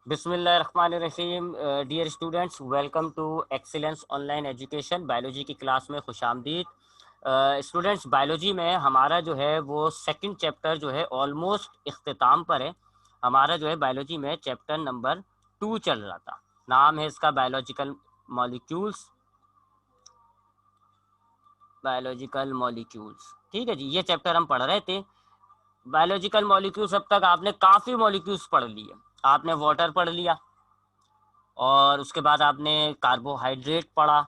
बिस्मिल्लाहिर्रहमानिर्रहीम। Dear students, welcome to excellence online education. Biology की class में खुशामदीद। स्टूडेंट्स, बायोलॉजी में हमारा जो है वो सेकंड चैप्टर जो है ऑलमोस्ट इख्तिताम पर है। हमारा जो है बायोलॉजी में चैप्टर नंबर 2 चल रहा था। नाम है इसका बायोलॉजिकल मॉलिक्यूल्स। बायोलॉजिकल मॉलिक्यूल्स, ठीक है जी। ये चैप्टर हम पढ़ रहे थे। बायोलॉजिकल मॉलिक्यूल्स, अब तक आपने काफ़ी मॉलिक्यूल्स पढ़ लिए। आपने वाटर पढ़ लिया, और उसके बाद आपने कार्बोहाइड्रेट पढ़ा,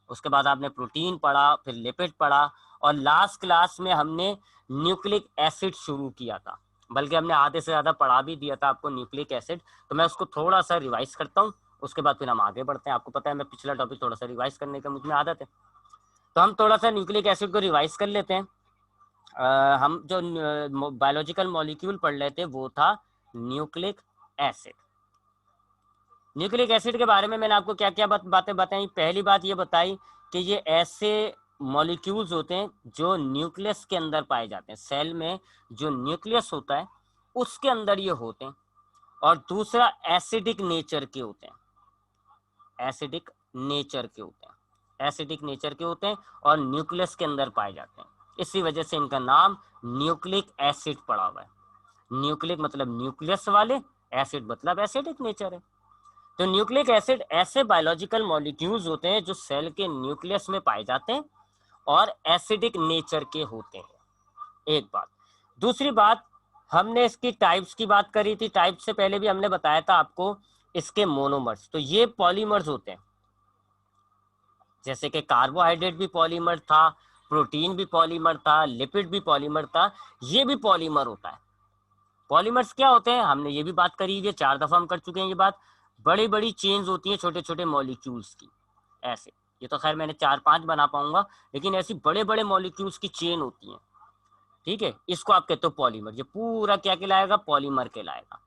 उसके बाद आपने प्रोटीन पढ़ा, फिर लिपिड पढ़ा, और लास्ट क्लास में हमने न्यूक्लिक एसिड शुरू किया था। बल्कि हमने आधे से ज़्यादा पढ़ा भी दिया था आपको न्यूक्लिक एसिड। तो मैं उसको थोड़ा सा रिवाइज करता हूँ, उसके बाद फिर हम आगे बढ़ते हैं। आपको पता है मैं पिछला टॉपिक थोड़ा सा रिवाइज करने का मुझ में आदत है, तो हम थोड़ा सा न्यूक्लिक एसिड को रिवाइज कर लेते हैं। हम जो बायोलॉजिकल मॉलिक्यूल पढ़ लेते वो था न्यूक्लिक एसिड। न्यूक्लिक एसिड के बारे में मैंने आपको क्या क्या बातें बताई। पहली बात ये बताई कि ये ऐसे मॉलिक्यूल्स होते हैं जो न्यूक्लियस के अंदर पाए जाते हैं। सेल में जो न्यूक्लियस होता है उसके अंदर ये होते हैं। और दूसरा, एसिडिक नेचर के होते हैं। एसिडिक नेचर के होते हैं। एसिडिक नेचर के होते हैं और न्यूक्लियस के अंदर पाए जाते हैं। इसी वजह से इनका नाम न्यूक्लिक एसिड पड़ा हुआ है। न्यूक्लिक मतलब न्यूक्लियस वाले, एसिड मतलब एसिडिक नेचर है। तो न्यूक्लिक एसिड ऐसे बायोलॉजिकल मॉलिक्यूल्स होते हैं जो सेल के न्यूक्लियस में पाए जाते हैं और एसिडिक नेचर के होते हैं। एक बात। दूसरी बात, हमने इसकी टाइप्स की बात करी थी। टाइप से पहले भी हमने बताया था आपको इसके मोनोमर्स। तो ये पॉलीमर्स होते हैं, जैसे कि कार्बोहाइड्रेट भी पॉलीमर था, प्रोटीन भी पॉलीमर था, लिपिड भी पॉलीमर था, ये भी पॉलीमर होता है। पॉलीमर्स क्या होते हैं हमने ये भी बात करी है, 4 दफा हम कर चुके हैं ये बात। बड़ी बड़ी चेन्स होती हैं छोटे छोटे मॉलिक्यूल्स की। ऐसे, ये तो खैर मैंने 4-5 बना पाऊंगा, लेकिन ऐसी बड़े बड़े मॉलिक्यूल्स की चेन होती हैं, ठीक है। इसको आप कहते हो पॉलीमर। ये पूरा क्या कहलाएगा? पॉलीमर कहलाएगा।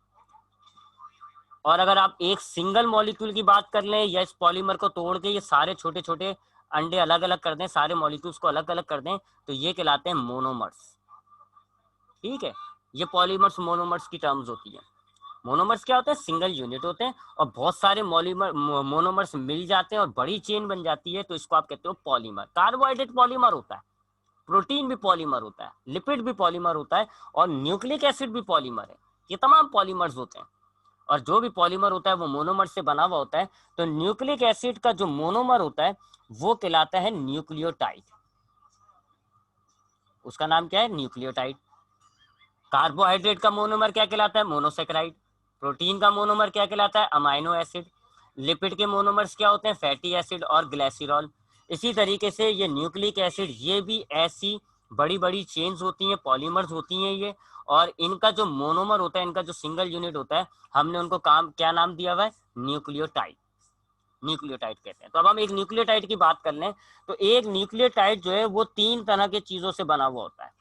और अगर आप एक सिंगल मॉलिक्यूल की बात कर लें या इस पॉलीमर को तोड़ के ये सारे छोटे छोटे अंडे अलग अलग कर दें, सारे मॉलिक्यूल्स को अलग अलग कर दें, तो ये कहलाते हैं मोनोमर्स, ठीक है। ये पॉलीमर्स मोनोमर्स की टर्म्स होती है। मोनोमर्स क्या होते हैं? सिंगल यूनिट होते हैं और बहुत सारे मोनोमर्स मिल जाते हैं और बड़ी चेन बन जाती है, तो इसको आप कहते हो पॉलीमर। कार्बोहाइड्रेट पॉलीमर होता है, प्रोटीन भी पॉलीमर होता है, लिपिड भी पॉलीमर होता है, और न्यूक्लिक एसिड भी पॉलीमर है। ये तमाम पॉलीमर्स होते हैं, और जो भी पॉलीमर होता है वो मोनोमर से बना हुआ होता है। तो न्यूक्लिक एसिड का जो मोनोमर होता है वो कहलाता है न्यूक्लियोटाइड। उसका नाम क्या है? न्यूक्लियोटाइड। कार्बोहाइड्रेट का मोनोमर क्या कहलाता है? मोनोसेक्राइड। प्रोटीन का मोनोमर क्या कहलाता है? Amino acid. लिपिड के मोनोमर्स क्या होते हैं? फैटी एसिड और ग्लाइसिरॉल। इसी तरीके से ये न्यूक्लिक एसिड, ये भी ऐसी बड़ी बड़ी चेन्स होती हैं, पॉलीमर्स होती हैं ये। और इनका जो मोनोमर होता है, इनका जो सिंगल यूनिट होता है, हमने उनको काम क्या नाम दिया हुआ है? न्यूक्लियोटाइड। न्यूक्लियोटाइड कहते हैं। तो अब हम एक न्यूक्लियोटाइड की बात कर लें, तो एक न्यूक्लियोटाइड जो है वो 3 तरह के चीजों से बना हुआ होता है।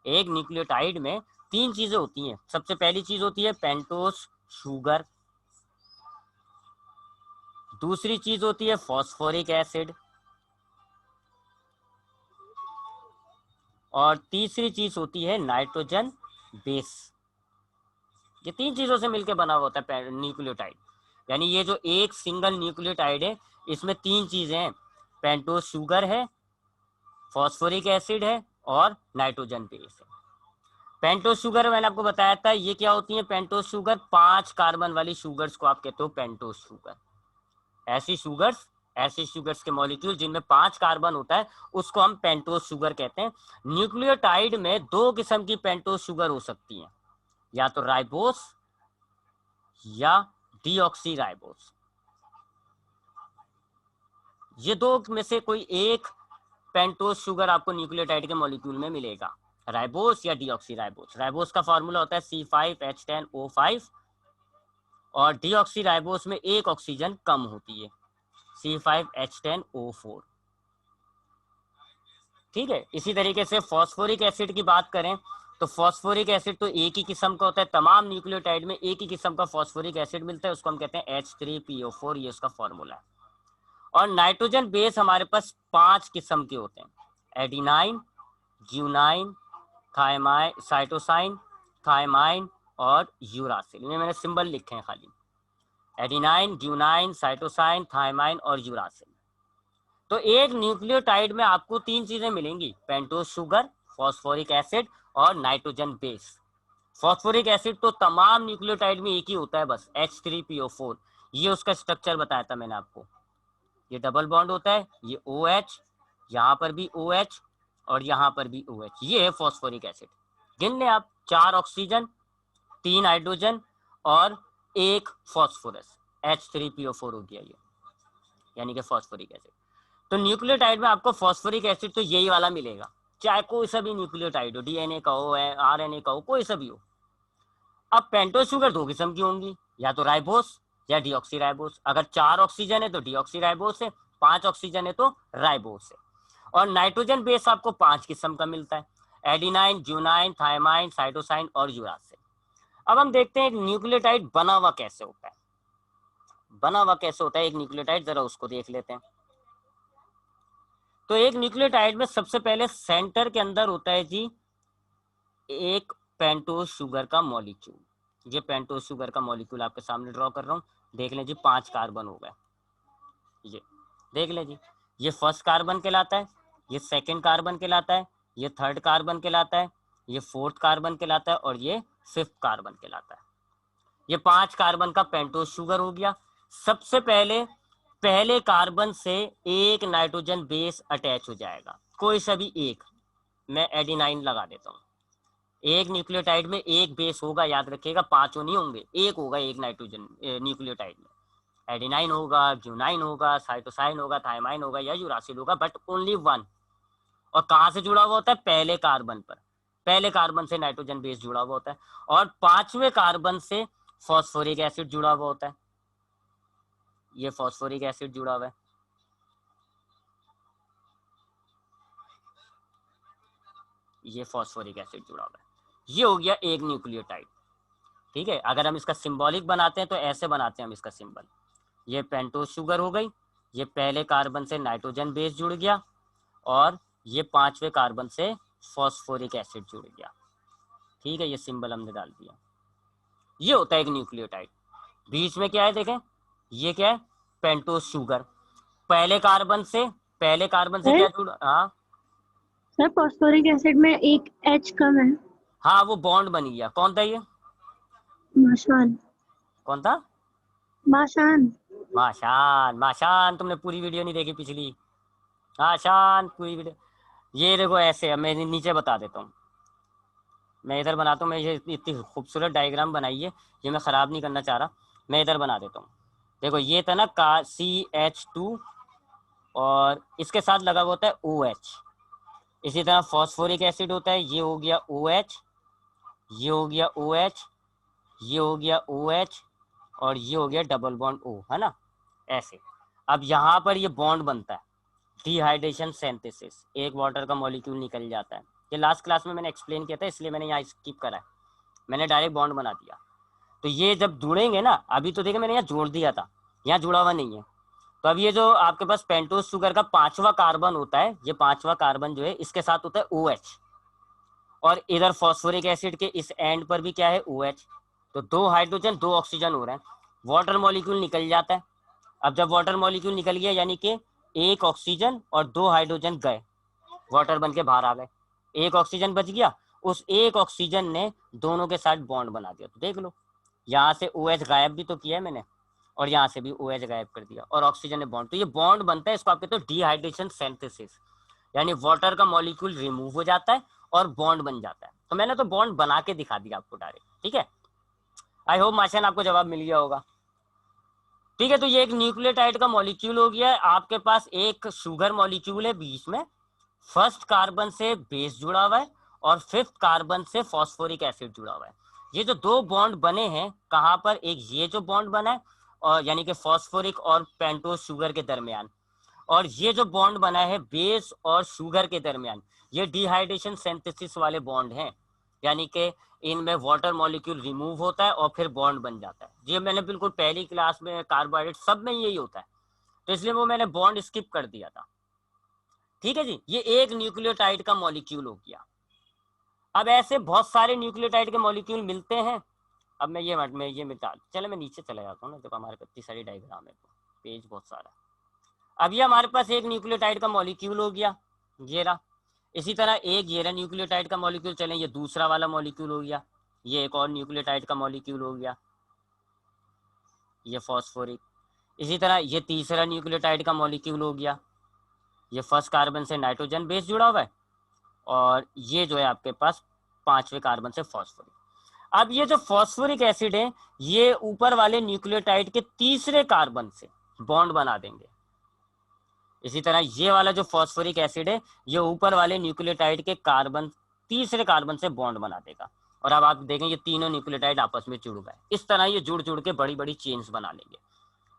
एक न्यूक्लियोटाइड में 3 चीजें होती हैं। सबसे पहली चीज होती है पेंटोस शुगर, दूसरी चीज होती है फॉस्फोरिक एसिड, और तीसरी चीज होती है नाइट्रोजन बेस। ये 3 चीजों से मिलकर बना हुआ होता है न्यूक्लियोटाइड। यानी ये जो एक सिंगल न्यूक्लियोटाइड है, इसमें 3 चीजें हैं। पेंटोस शुगर है, फॉस्फोरिक एसिड है, और नाइट्रोजन बेस है। पेंटोस शुगर मैंने आपको बताया था, ये क्या होती है? पेंटोस शुगर 5 कार्बन वाली शुगर्स को आप कहते हो पेंटोस शुगर। ऐसी शुगर्स के मॉलिक्यूल जिनमें 5 कार्बन होता है उसको हम पेंटोस शुगर कहते हैं। न्यूक्लियोटाइड में 2 किस्म की पेंटोस शुगर हो सकती हैं, या तो राइबोस या डीऑक्सी राइबोस। ये 2 में से कोई एक पेंटोस शुगर आपको न्यूक्लियोटाइड के मॉलिक्यूल में मिलेगा, राइबोस या डीऑक्सी राइबोस। राइबोस का फॉर्मूला होता है C5H10O5, और डीऑक्सी राइबोस में एक ऑक्सीजन कम होती है, C5H10O4, ठीक है। इसी तरीके से फॉस्फोरिक एसिड की बात करें, तो फॉस्फोरिक एसिड तो एक ही किस्म का होता है। तमाम न्यूक्लियोटाइड में एक ही किस्म का फॉस्फोरिक एसिड मिलता है, उसको हम कहते हैं H3PO4, ये उसका फॉर्मूला है। और नाइट्रोजन बेस हमारे पास 5 किस्म के होते हैं: adenine, guanine, thymine, cytosine, thymine और यूरासिल। इनमें मैंने सिंबल लिखे हैं खाली। एडिनाइन, ग्यूनाइन, साइटोसाइन, थायमाइन और यूरासिल। तो एक न्यूक्लियोटाइड में आपको 3 चीजें मिलेंगी, पेंटोज शुगर, फॉस्फोरिक एसिड और नाइट्रोजन बेस। फॉस्फोरिक एसिड तो तमाम न्यूक्लियोटाइड में एक ही होता है बस, H3PO4। ये उसका स्ट्रक्चर बताया था मैंने आपको। ये डबल बॉन्ड होता है, ये OH, यहाँ पर भी OH और यहाँ पर भी OH, ये है फॉस्फोरिक एसिड। गिन लें आप, 4 ऑक्सीजन, 3 हाइड्रोजन और 1 फॉस्फोरस, H3PO4 हो गया ये, यानी कि फॉस्फोरिक एसिड। तो न्यूक्लियोटाइड में आपको फॉस्फोरिक एसिड तो यही वाला मिलेगा, चाहे कोई सा भी न्यूक्लियोटाइड हो, DNA का हो, RNA का हो, कोई सा भी हो। अब पेंटोज शुगर 2 किस्म की होंगी, या तो राइबोस या डीऑक्सीराइबोस। अगर 4 ऑक्सीजन है तो डीऑक्सीराइबोस है, 5 ऑक्सीजन है तो राइबोस है। और नाइट्रोजन बेस आपको 5 किस्म का मिलता है, एडिनाइन, ग्यूनाइन, थायमाइन, साइटोसाइन और यूरासिल। अब हम देखते हैं एक न्यूक्लियोटाइड बना हुआ कैसे होता है। बना हुआ कैसे होता है एक न्यूक्लियोटाइड, जरा उसको देख लेते हैं। तो एक न्यूक्लियोटाइड में सबसे पहले सेंटर के अंदर होता है जी एक पेंटोज शुगर का मॉलिक्यूल। ये पेंटोज शुगर का मॉलिक्यूल आपके सामने ड्रॉ कर रहा हूँ, देख लें जी 5 कार्बन हो गए, ये देख लें जी। ये फर्स्ट कार्बन कहलाता है, ये सेकंड कार्बन कहलाता है, ये थर्ड कार्बन कहलाता है, ये फोर्थ कार्बन कहलाता है और ये फिफ्थ कार्बन कहलाता है। ये 5 कार्बन का पेंटोज शुगर हो गया। सबसे पहले कार्बन से एक नाइट्रोजन बेस अटैच हो जाएगा, कोई सा भी एक। मैं एडिनाइन लगा देता हूँ। एक न्यूक्लियोटाइड में एक बेस होगा, याद रखिएगा, 5 नहीं होंगे, एक होगा एक नाइट्रोजन न्यूक्लियोटाइड में। एडिनाइन होगा, ग्यूनाइन होगा, साइटोसाइन होगा, थायमाइन होगा या यूरासिल होगा, बट ओनली वन। और कहाँ से जुड़ा हुआ होता है? पहले कार्बन पर। पहले कार्बन से नाइट्रोजन बेस जुड़ा हुआ होता है और 5वें कार्बन से फॉस्फोरिक एसिड जुड़ा हुआ होता है। ये फॉस्फोरिक एसिड जुड़ा हुआ है, ये फॉस्फोरिक एसिड जुड़ा हुआ है। ये हो गया एक न्यूक्लियोटाइड। ठीक है, अगर हम इसका सिंबॉलिक बनाते हैं तो ऐसे बनाते हैं हम इसका सिंबल। ये पेंटोज शुगर हो गई, ये पहले कार्बन से नाइट्रोजन बेस जुड़ गया और ये 5वें कार्बन से फॉस्फोरिक एसिड जुड़ गया। ठीक है, ये सिंबल हमने डाल दिया। ये होता है एक न्यूक्लियोटाइड। बीच में क्या है देखें, ये क्या है? Pentose sugar. पहले कार्बन से सर क्या जुड़ा? हाँ सर फॉस्फोरिक एसिड में एक H कम है। हाँ, वो बॉन्ड बन गया। कौन था ये? माशान। कौन था? माशान। माशान। माशान, तुमने पूरी वीडियो नहीं देखी पिछली? माशान पूरी वीडियो। ये देखो ऐसे, मैं नीचे बता देता हूँ। मैं इधर बनाता हूँ, मैं ये इतनी खूबसूरत डायग्राम बनाई है, ये मैं ख़राब नहीं करना चाह रहा, मैं इधर बना देता हूँ। देखो ये था ना का CH2 और इसके साथ लगा हुआ होता है OH। इसी तरह फॉस्फोरिक एसिड होता है, ये हो गया OH, ये हो गया OH, ये हो गया OH और ये हो गया डबल बॉन्ड O, है ना? ऐसे। अब यहाँ पर ये बॉन्ड बनता है, डिहाइड्रेशन सिंथेसिस, एक वाटर का मॉलिक्यूल निकल जाता है। ये लास्ट क्लास में मैंने एक्सप्लेन किया था, इसलिए मैंने यहाँ स्किप करा है, मैंने डायरेक्ट बॉन्ड बना दिया। तो ये जब जुड़ेंगे ना, अभी तो देखिए मैंने यहाँ जोड़ दिया था, यहाँ जुड़ा हुआ नहीं है। तो अब ये जो आपके पास पेंटोज शुगर का 5वां कार्बन होता है, ये 5वां कार्बन जो है इसके साथ होता है OH और इधर फॉस्फोरिक एसिड के इस एंड पर भी क्या है? OH। तो 2 हाइड्रोजन 2 ऑक्सीजन हो रहे हैं, वाटर मॉलिक्यूल निकल जाता है। अब जब वाटर मॉलिक्यूल निकल गया यानी कि 1 ऑक्सीजन और 2 हाइड्रोजन गए, वाटर बन के बाहर आ गए, 1 ऑक्सीजन बच गया। उस 1 ऑक्सीजन ने दोनों के साथ बॉन्ड बना दिया। तो देख लो, यहाँ से OH गायब भी तो किया है मैंने और यहाँ से भी OH गायब कर दिया और ऑक्सीजन ने बॉन्ड। तो ये बॉन्ड बनता है, इसको आप कहते हो डिहाइड्रेशन सिंथेसिस, यानी वाटर का मॉलिक्यूल रिमूव हो जाता है और बॉन्ड बन जाता है। तो मैंने तो बॉन्ड बना के दिखा दिया आपको डायरेक्ट। ठीक है, आई होप माशान आपको जवाब मिल गया होगा। ठीक है, तो ये एक न्यूक्लियोटाइड का मॉलिक्यूल हो गया है। आपके पास एक शुगर मॉलिक्यूल है, बीच में फर्स्ट कार्बन से बेस जुड़ा हुआ है और फिफ्थ कार्बन से फॉस्फोरिक एसिड जुड़ा हुआ है। ये जो 2 बॉन्ड बने हैं, कहाँ पर? एक ये जो बॉन्ड बना है और यानी कि फॉस्फोरिक और पेंटोज शुगर के दरमियान, और ये जो बॉन्ड बना है बेस और शुगर के दरमियान, ये डिहाइड्रेशन सिंथेसिस वाले बॉन्ड हैं, यानी कि इनमें वाटर मॉलिक्यूल रिमूव होता है और फिर बॉन्ड बन जाता है। ये मैंने बिल्कुल पहली क्लास में कार्बोहाइड्रेट सब में यही होता है, तो इसलिए वो मैंने बॉन्ड स्किप कर दिया था। ठीक है जी, ये एक न्यूक्लियोटाइड का मॉलिक्यूल हो गया। अब ऐसे बहुत सारे न्यूक्लियोटाइड के मॉलिक्यूल मिलते हैं, अब मैं ये मिटा, चलो मैं नीचे चला जाता हूँ ना, देखो हमारे पास इतनी सारी डायग्राम है, तो पेज बहुत सारा। अब ये हमारे पास एक न्यूक्लियोटाइड का मॉलिक्यूल हो गया, ये रहा। इसी तरह एक ये रहा न्यूक्लियोटाइड का मॉलिक्यूल, चलें ये दूसरा वाला मॉलिक्यूल हो गया, ये एक और न्यूक्लियोटाइड का मॉलिक्यूल हो गया, ये फॉस्फोरिक। इसी तरह ये तीसरा न्यूक्लियोटाइड का मॉलिक्यूल हो गया, ये फर्स्ट कार्बन से नाइट्रोजन बेस जुड़ा हुआ है, और ये जो है आपके पास 5वें कार्बन से फॉस्फोरिक। अब ये जो फॉस्फोरिक एसिड है, ये ऊपर वाले न्यूक्लियोटाइड के तीसरे कार्बन से बॉन्ड बना देंगे। इसी तरह ये वाला जो फॉस्फोरिक एसिड है, ये ऊपर वाले न्यूक्लियोटाइड के तीसरे कार्बन से बॉन्ड बना देगा। और अब आप देखें ये तीनों न्यूक्लियोटाइड आपस में जुड़ गए, इस तरह ये जुड़ जुड़ के बड़ी बड़ी चेन्स बना लेंगे।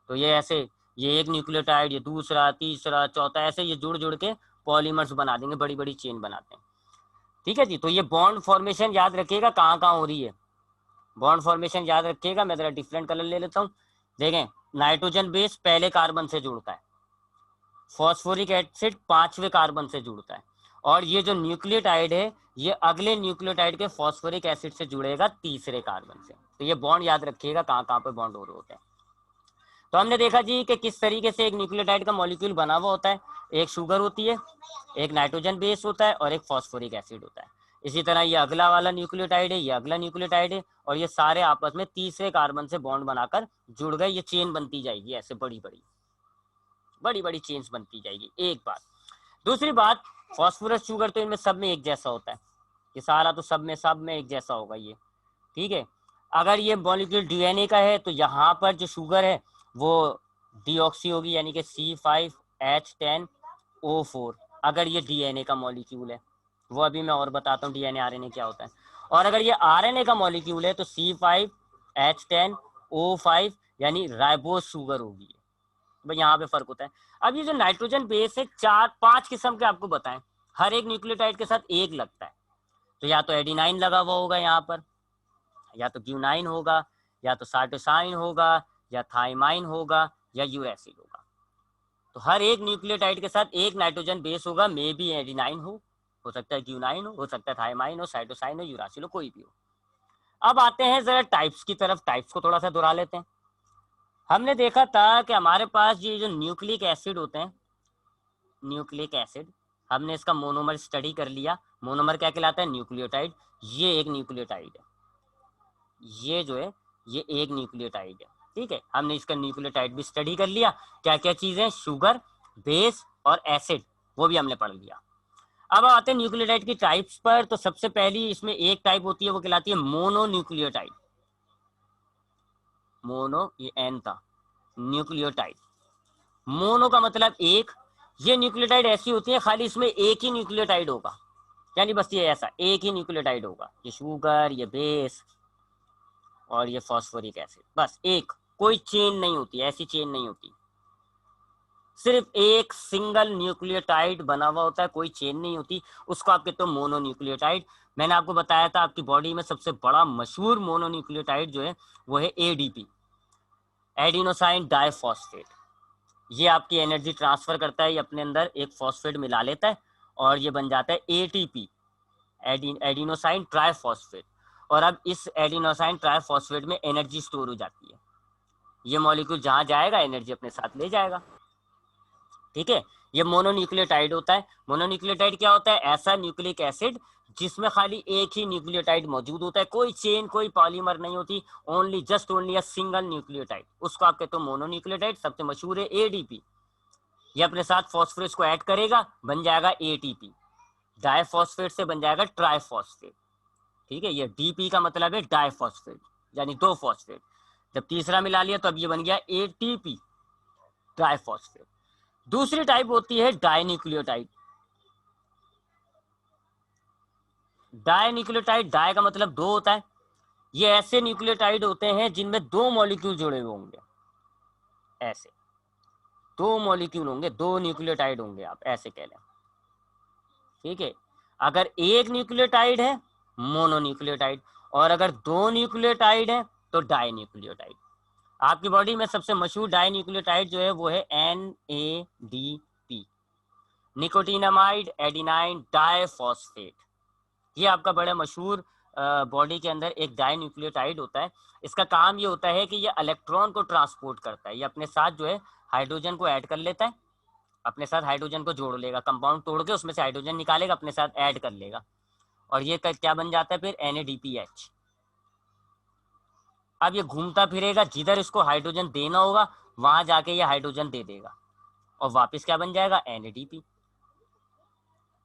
तो ये ऐसे, ये एक न्यूक्लियोटाइड, ये दूसरा, तीसरा, चौथा, ऐसे ये जुड़ जुड़ के पॉलीमर्स बना देंगे, बड़ी बड़ी चेन बनाते हैं। ठीक है जी। तो ये बॉन्ड फॉर्मेशन याद रखिएगा कहाँ कहाँ हो रही है, बॉन्ड फॉर्मेशन याद रखिएगा। मैं जरा डिफरेंट कलर ले लेता हूँ। देखें, नाइट्रोजन बेस पहले कार्बन से जुड़ता है, फॉस्फोरिक एसिड 5वें कार्बन से जुड़ता है, और ये जो न्यूक्लियोटाइड है, ये अगले न्यूक्लियोटाइड के फॉस्फोरिक एसिड से जुड़ेगा तीसरे कार्बन से। तो ये बॉन्ड याद रखिएगा कहाँ कहाँ पे बॉन्ड हो रहे होते हैं। तो हमने देखा जी कि किस तरीके से एक न्यूक्लियोटाइड का मॉलिक्यूल बना हुआ होता है। एक शुगर होती है, एक नाइट्रोजन बेस होता है, और एक फॉस्फोरिक एसिड होता है। इसी तरह ये अगला वाला न्यूक्लियोटाइड है, ये अगला न्यूक्लियोटाइड है, और ये सारे आपस में तीसरे कार्बन से बॉन्ड बनाकर जुड़ गए। ये चेन बनती जाएगी, ऐसे बड़ी बड़ी चेन्स बनती जाएगी। एक बात। दूसरी बात, फॉस्फोरस शुगर तो इनमें सब में एक जैसा होता है, ये सारा तो सब में एक जैसा होगा ये। ठीक है। अगर ये मॉलिक्यूल डीएनए का है, तो यहाँ पर जो शुगर है वो डीऑक्सी होगी, यानी कि C5H10O4। अगर ये डीएनए का मॉलिक्यूल है, वो अभी मैं और बताता हूँ डीएनए आरएनए क्या होता है। और अगर ये आरएनए का मॉलिक्यूल है, तो C5H10O5, यानी राइबोस शुगर होगी। भाई यहाँ पे फर्क होता है। अब ये जो नाइट्रोजन बेस है, 4-5 किस्म के आपको बताएं, हर एक न्यूक्लियोटाइड के साथ एक लगता है। तो या तो एडिनाइन लगा हुआ होगा यहाँ पर, या तो ग्यूनाइन होगा, या तो साइटोसाइन होगा, या थाइमाइन होगा, या यूरेसिल होगा। तो हर एक न्यूक्लियोटाइड के साथ एक नाइट्रोजन बेस होगा, मे बी एडिनाइन हो सकता है ग्यूनाइन हो सकता है थाइमाइन हो, साइटोसाइन हो, यूरासिल हो, कोई भी हो। अब आते हैं जरा टाइप्स की तरफ, टाइप्स को थोड़ा सा दोहरा लेते हैं। हमने देखा था कि हमारे पास ये जो न्यूक्लिक एसिड होते हैं, न्यूक्लिक एसिड, हमने इसका मोनोमर स्टडी कर लिया। मोनोमर क्या कहलाता है? न्यूक्लियोटाइड। ये एक न्यूक्लियोटाइड है, ये जो है ये एक न्यूक्लियोटाइड है। ठीक है, हमने इसका न्यूक्लियोटाइड भी स्टडी कर लिया। क्या क्या चीजें, शुगर, बेस और एसिड, वो भी हमने पढ़ लिया। अब आते हैं न्यूक्लियोटाइड की टाइप्स पर। तो सबसे पहली इसमें एक टाइप होती है, वो कहलाती है मोनो न्यूक्लियोटाइड। मोनो, ये एन था, न्यूक्लियोटाइड। मोनो का मतलब एक। ये न्यूक्लियोटाइड ऐसी होती है खाली इसमें एक ही न्यूक्लियोटाइड होगा, यानी बस ये ऐसा एक ही न्यूक्लियोटाइड होगा, ये शुगर, ये बेस और ये फॉस्फोरिक एसिड, बस एक। कोई चेन नहीं होती, ऐसी चेन नहीं होती, सिर्फ एक सिंगल न्यूक्लियोटाइड बना हुआ होता है, कोई चेन नहीं होती। उसको आप कहते हो मोनो न्यूक्लियोटाइड। मैंने आपको बताया था आपकी बॉडी में सबसे बड़ा मशहूर मोनो न्यूक्लियोटाइड जो है वो है एडीपी, एडिनोसाइन डाइफॉस्फेट। ये आपकी एनर्जी ट्रांसफर करता है, ये अपने अंदर एक फॉस्फेट मिला लेता है और ये बन जाता है एटीपी, एडिनोसाइन ट्राइफॉस्फेट। और अब इस एडिनोसाइन ट्राइफॉस्फेट में एनर्जी स्टोर हो जाती है। ये मॉलिक्यूल जहां जाएगा एनर्जी अपने साथ ले जाएगा। ठीक है, ये मोनोन्यूक्लियोटाइड होता है। मोनोन्यूक्लियोटाइड क्या होता है? ऐसा न्यूक्लिक एसिड जिसमें खाली एक ही न्यूक्लियोटाइड मौजूद होता है, कोई चेन, कोई पॉलीमर नहीं होती, only just only a single nucleotide, उसको आप कहते हो मोनोन्यूक्लियोटाइड। सबसे मशहूर है एडीपी। ये अपने साथ फॉस्फोरस को ऐड करेगा, बन जाएगा एटीपी। डाइफॉस्फेट से बन जाएगा ट्राइफॉस्फेट। ठीक है, ये डीपी का मतलब है डाइफॉस्फेट, यानी दो फॉस्फेट। जब तीसरा मिला लिया तो अब ये बन गया एटीपी, ट्राइफॉस्फेट। दूसरी टाइप होती है डाइन्यूक्लियोटाइड। डाइन्यूक्लियोटाइड, डाई का मतलब दो होता है। ये ऐसे न्यूक्लियोटाइड होते हैं जिनमें दो मॉलिक्यूल जुड़े हुए होंगे, ऐसे दो मॉलिक्यूल होंगे, दो न्यूक्लियोटाइड होंगे, आप ऐसे कह लें। ठीक है, अगर एक न्यूक्लियोटाइड है मोनोन्यूक्लियोटाइड, और अगर दो न्यूक्लियोटाइड है तो डाइन्यूक्लियोटाइड। आपकी बॉडी में सबसे मशहूर डाइन्यूक्लियोटाइड जो है वो है NADP, निकोटिनामाइड एडिनाइन डाइफॉस्फेट। ये आपका बड़ा मशहूर बॉडी के अंदर एक डाइन्यूक्लियोटाइड होता है। इसका काम ये होता है कि ये इलेक्ट्रॉन को ट्रांसपोर्ट करता है। ये अपने साथ जो है हाइड्रोजन को ऐड कर लेता है, अपने साथ हाइड्रोजन को जोड़ लेगा, कंपाउंड तोड़ के उसमें से हाइड्रोजन निकालेगा, अपने साथ ऐड कर लेगा, और ये क्या बन जाता है फिर NADPH। अब ये घूमता फिरेगा, जिधर इसको हाइड्रोजन देना होगा वहां जाके ये हाइड्रोजन दे देगा और वापस क्या बन जाएगा, NADP।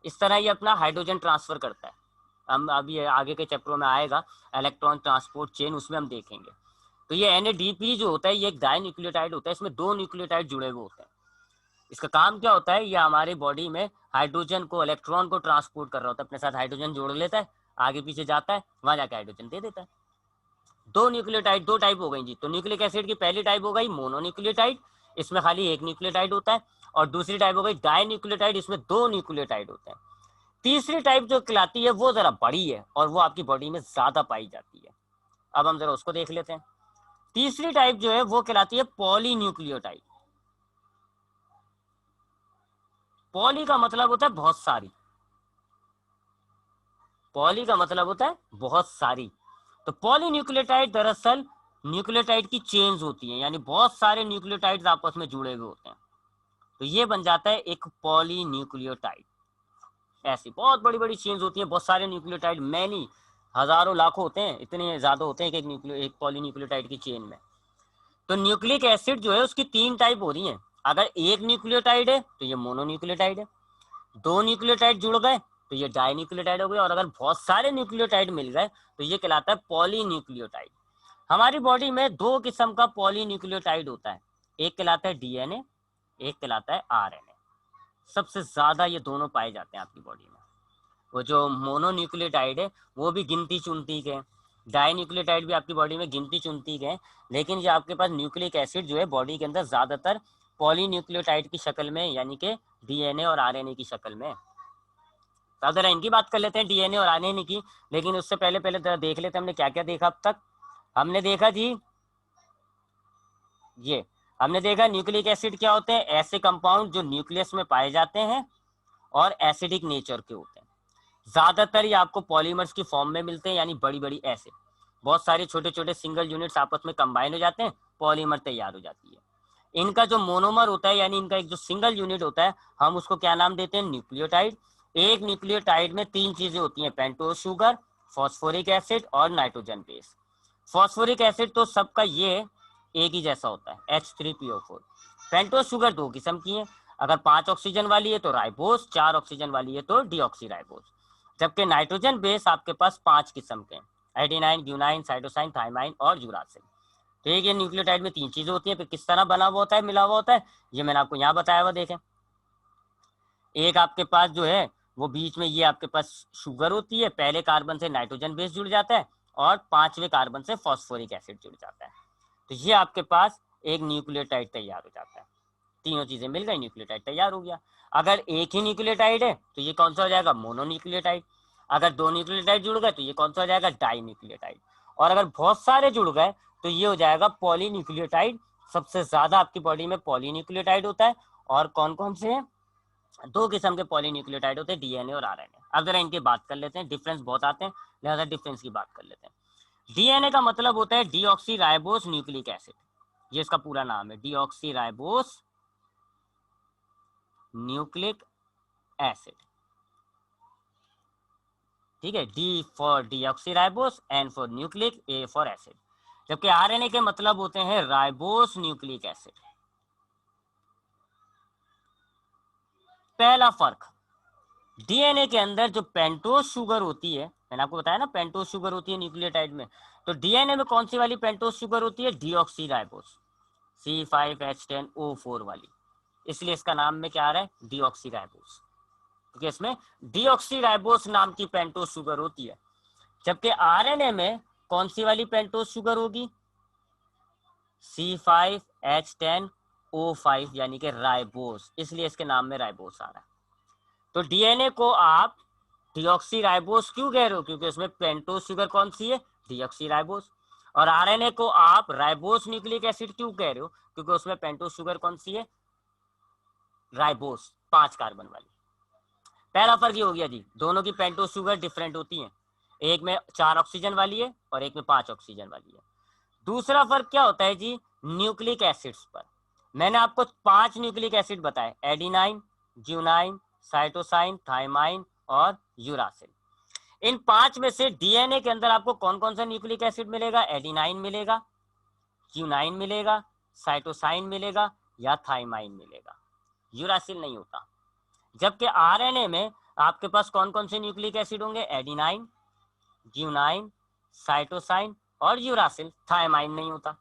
इस तरह ये अपना हाइड्रोजन ट्रांसफर करता है। हम अभी आगे के चैप्टरों में आएगा इलेक्ट्रॉन ट्रांसपोर्ट चेन, उसमें हम देखेंगे। तो ये NADP जो होता है ये एक डाइन्यूक्लियोटाइड होता है, इसमें 2 न्यूक्लियोटाइड जुड़े हुए होते हैं। इसका काम क्या होता है, ये हमारी बॉडी में हाइड्रोजन को, इलेक्ट्रॉन को ट्रांसपोर्ट कर रहा होता है, अपने साथ हाइड्रोजन जोड़ लेता है, आगे पीछे जाता है, वहां जाके हाइड्रोजन दे देता है। 2 न्यूक्लियोटाइड, 2 टाइप हो गई जी। तो न्यूक्लिक एसिड की पहली टाइप हो गई मोनोन्यूक्लियोटाइड, इसमें खाली एक न्यूक्लियोटाइड होता है, और दूसरी टाइप हो गई डाइन्यूक्लियोटाइड, इसमें 2 न्यूक्लियोटाइड होते हैं। तीसरी टाइप जो कहलाती है वो जरा बड़ी है और वो आपकी बॉडी में ज्यादा पाई जाती है। अब हम जरा उसको देख लेते हैं। तीसरी टाइप जो है वो कहलाती है पॉलीन्यूक्लियोटाइड। पॉली का मतलब होता है बहुत सारी, पॉली का मतलब होता है बहुत सारी। तो पॉलीन्यूक्लियोटाइड दरअसल न्यूक्लियोटाइड की चेन्स होती हैं, यानी बहुत सारे न्यूक्लियोटाइड्स आपस में जुड़े हुए होते हैं, तो ये बन जाता है एक पॉलीन्यूक्लियोटाइड। ऐसी बहुत बड़ी बड़ी चेन्स होती हैं, बहुत सारे न्यूक्लियोटाइड, मैनी, हजारों लाखों होते हैं, इतने ज्यादा होते हैं कि एक पॉलीन्यूक्लियोटाइड की चेन में। तो न्यूक्लिक एसिड जो है उसकी 3 टाइप हो रही हैं। अगर एक न्यूक्लियोटाइड है तो ये मोनोन्यूक्लियोटाइड है, 2 न्यूक्लियोटाइड जुड़ गए तो ये डाइन्यूक्लियोटाइड हो गए, और अगर बहुत सारे न्यूक्लियोटाइड मिल गए तो ये कहलाता है पॉलीन्यूक्लियोटाइड। हमारी बॉडी में 2 किस्म का पॉलीन्यूक्लियोटाइड होता है, एक कहलाता है DNA, एक कहलाता है RNA। सबसे ज्यादा ये दोनों पाए जाते हैं आपकी बॉडी में। वो जो मोनोन्यूक्लियोटाइड है वो भी गिनती चुनती के, डाइन्यूक्लियोटाइड भी आपकी बॉडी में गिनती चुनती के, लेकिन ये आपके पास न्यूक्लिक एसिड जो है बॉडी के अंदर ज्यादातर पॉलीन्यूक्लियोटाइड की शक्ल में, यानी कि DNA और RNA की शक्ल में। तो अगर इनकी बात कर लेते हैं DNA और RNA की, लेकिन उससे पहले पहले देख लेते हैं हमने क्या क्या देखा अब तक। हमने देखा जी, ये हमने देखा न्यूक्लिक एसिड क्या होते हैं, ऐसे कंपाउंड जो न्यूक्लियस में पाए जाते हैं और एसिडिक नेचर के होते हैं। ज्यादातर ये आपको पॉलीमर्स की फॉर्म में मिलते हैं, यानी बड़ी बड़ी एसिड, बहुत सारे छोटे छोटे सिंगल यूनिट्स आपस में कंबाइन हो जाते हैं, पॉलीमर तैयार हो जाती है। इनका जो मोनोमर होता है, यानी इनका एक जो सिंगल यूनिट होता है, हम उसको क्या नाम देते हैं, न्यूक्लियोटाइड। एक न्यूक्लियोटाइड में 3 चीजें होती हैं, पेंटोज शुगर, फॉस्फोरिक एसिड और नाइट्रोजन बेस। फॉस्फोरिक एसिड तो सबका ये एक ही जैसा होता है, H3PO4। पेंटोज शुगर 2 किस्म की है, अगर 5 ऑक्सीजन वाली है तो राइबोस, 4 ऑक्सीजन वाली है तो डीऑक्सीराइबोस। जबकि नाइट्रोजन बेस आपके पास 5 किस्म के हैं, एडेनाइन, ग्यूनाइन, साइटोसाइन, थाइमाइन और यूरासिल। तो एक ये न्यूक्लियोटाइड में 3 चीजें होती है, फिर किस तरह बना हुआ होता है, मिला हुआ होता है, ये मैंने आपको यहाँ बताया हुआ। देखें, एक आपके पास जो है वो बीच में ये आपके पास शुगर होती है, पहले कार्बन से नाइट्रोजन बेस जुड़ जाता है और 5वें कार्बन से फॉस्फोरिक एसिड जुड़ जाता है। तो ये आपके पास एक न्यूक्लियोटाइड तैयार हो जाता है। तीनों चीजें मिल गई, न्यूक्लियोटाइड तैयार हो गया। अगर एक ही न्यूक्लियोटाइड है तो ये कौन सा हो जाएगा, मोनोन्यूक्लियोटाइड। अगर 2 न्यूक्लियोटाइड जुड़ गए तो ये कौन सा हो जाएगा, डाइन्यूक्लियोटाइड। और अगर बहुत सारे जुड़ गए तो ये हो जाएगा पॉलीन्यूक्लियोटाइड। सबसे ज्यादा आपकी बॉडी में पॉलीन्यूक्लियोटाइड होता है, और कौन कौन से हैं, 2 किस्म के पॉलीन्यूक्लियोटाइड होते हैं, DNA और RNA। अब जरा इनकी बात कर लेते हैं, डिफरेंस बहुत आते हैं, लिहाजा डिफरेंस की बात कर लेते हैं। DNA का मतलब होता है डीऑक्सी राइबोस न्यूक्लिक एसिड, ये इसका पूरा नाम है, डीऑक्सी राइबोस न्यूक्लिक एसिड। ठीक है, D for deoxy ribose, N for nucleic, A for acid. जबकि RNA के मतलब होते हैं राइबोस न्यूक्लिक एसिड। पहला फर्क, DNA के अंदर जो पेंटोज शुगर होती है, मैंने आपको बताया ना पेंटोज शुगर होती है न्यूक्लियोटाइड में, तो DNA में कौन सी वाली पेंटोज शुगर होती है, डीऑक्सी राइबोस, C5H10O4 वाली, इसलिए इसका नाम में क्या आ रहा है, डीऑक्सी राइबोस, क्योंकि इसमें डीऑक्सी राइबोस नाम की पेंटोज शुगर होती है। जबकि RNA में कौन सी वाली पेंटोज शुगर होगी, C5H10O5, यानी कि राइबोस, इसलिए इसके नाम में राइबोस आ रहा है। तो DNA को आप डीऑक्सी राइबोस क्यों कह रहे हो, क्योंकि उसमें पेंटोज शुगर कौन सी है, डीऑक्सी राइबोस। और RNA को आप राइबोस न्यूक्लिक एसिड क्यों कह रहे हो, क्योंकि उसमें पेंटोज शुगर कौन सी है, राइबोस, 5 कार्बन वाली। पहला फर्क ये हो गया जी, दोनों की पेंटोज शुगर डिफरेंट होती है। एक में 4 ऑक्सीजन वाली है और एक में 5 ऑक्सीजन वाली है। दूसरा फर्क क्या होता है जी, न्यूक्लिक एसिड्स पर। मैंने आपको 5 न्यूक्लिक एसिड बताए, एडिनाइन, ग्यूनाइन, साइटोसाइन, थाइमाइन और यूरासिल। इन 5 में से डीएनए के अंदर आपको कौन कौन सा न्यूक्लिक एसिड मिलेगा? एडिनाइन मिलेगा, ग्यूनाइन मिलेगा, साइटोसाइन मिलेगा या थाइमाइन मिलेगा, यूरासिल नहीं होता। जबकि आरएनए में आपके पास कौन कौन से न्यूक्लिक एसिड होंगे? एडिनाइन, ग्यूनाइन, साइटोसाइन और यूरासिल, थाइमाइन नहीं होता।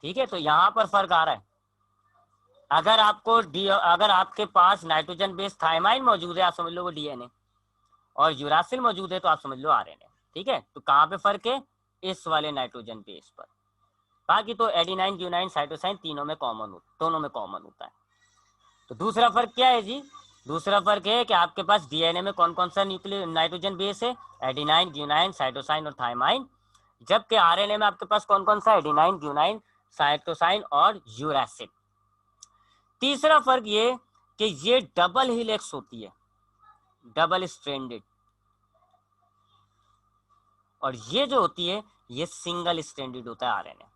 ठीक है, तो यहां पर फर्क आ रहा है। अगर आपके पास नाइट्रोजन बेस थाइमाइन मौजूद है, आप समझ लो वो डीएनए, और यूरासिल मौजूद है तो आप समझ लो आरएनए। ठीक है, तो कहां पे फर्क है? इस वाले नाइट्रोजन बेस पर। बाकी तो एडिनाइन, ग्यूनाइन, साइटोसाइन तीनों में कॉमन दोनों में कॉमन होता है। तो दूसरा फर्क क्या है जी? दूसरा फर्क है कि आपके पास डीएनए में कौन कौन सा न्यूक्लियर नाइट्रोजन बेस है? एडिनाइन, ग्यूनाइन, साइटोसाइन और थाइमाइन। जबकि आरएनए में आपके पास कौन कौन सा? एडिनाइन, ग्यूनाइन, साइटोसाइन और यूरासिल। तीसरा फर्क ये कि ये डबल हेलिक्स होती है, डबल स्ट्रैंडेड, और ये जो होती है ये सिंगल स्ट्रैंडेड होता है आरएनए।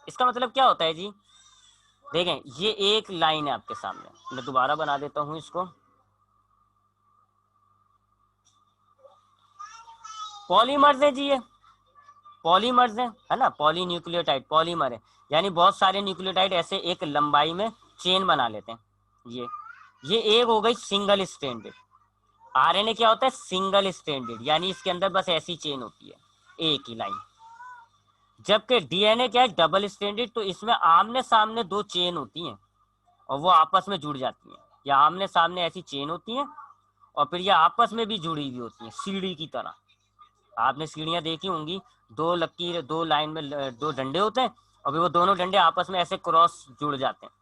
इसका मतलब क्या होता है जी? देखें, ये एक लाइन है आपके सामने, मैं दोबारा बना देता हूं इसको। पॉलीमर्स है जी, ये पॉलीमर्स है ना, पॉलीन्यूक्लियोटाइड पॉलीमर है, यानी बहुत सारे न्यूक्लियोटाइड ऐसे एक लंबाई में चेन बना लेते हैं। ये एक हो गई सिंगल स्ट्रैंडेड। आरएनए क्या होता है? सिंगल स्ट्रैंडेड, यानी इसके अंदर बस ऐसी चेन होती है, एक ही लाइन। जबकि डीएनए क्या है? डबल स्ट्रैंडेड, तो इसमें आमने सामने दो चेन होती हैं और वो आपस में जुड़ जाती हैं, या आमने सामने ऐसी चेन होती हैं और फिर ये आपस में भी जुड़ी हुई होती हैं, सीढ़ी की तरह। आपने सीढ़ियां देखी होंगी, दो लकीर, दो लाइन में दो डंडे होते हैं और फिर वो दोनों डंडे आपस में ऐसे क्रॉस जुड़ जाते हैं।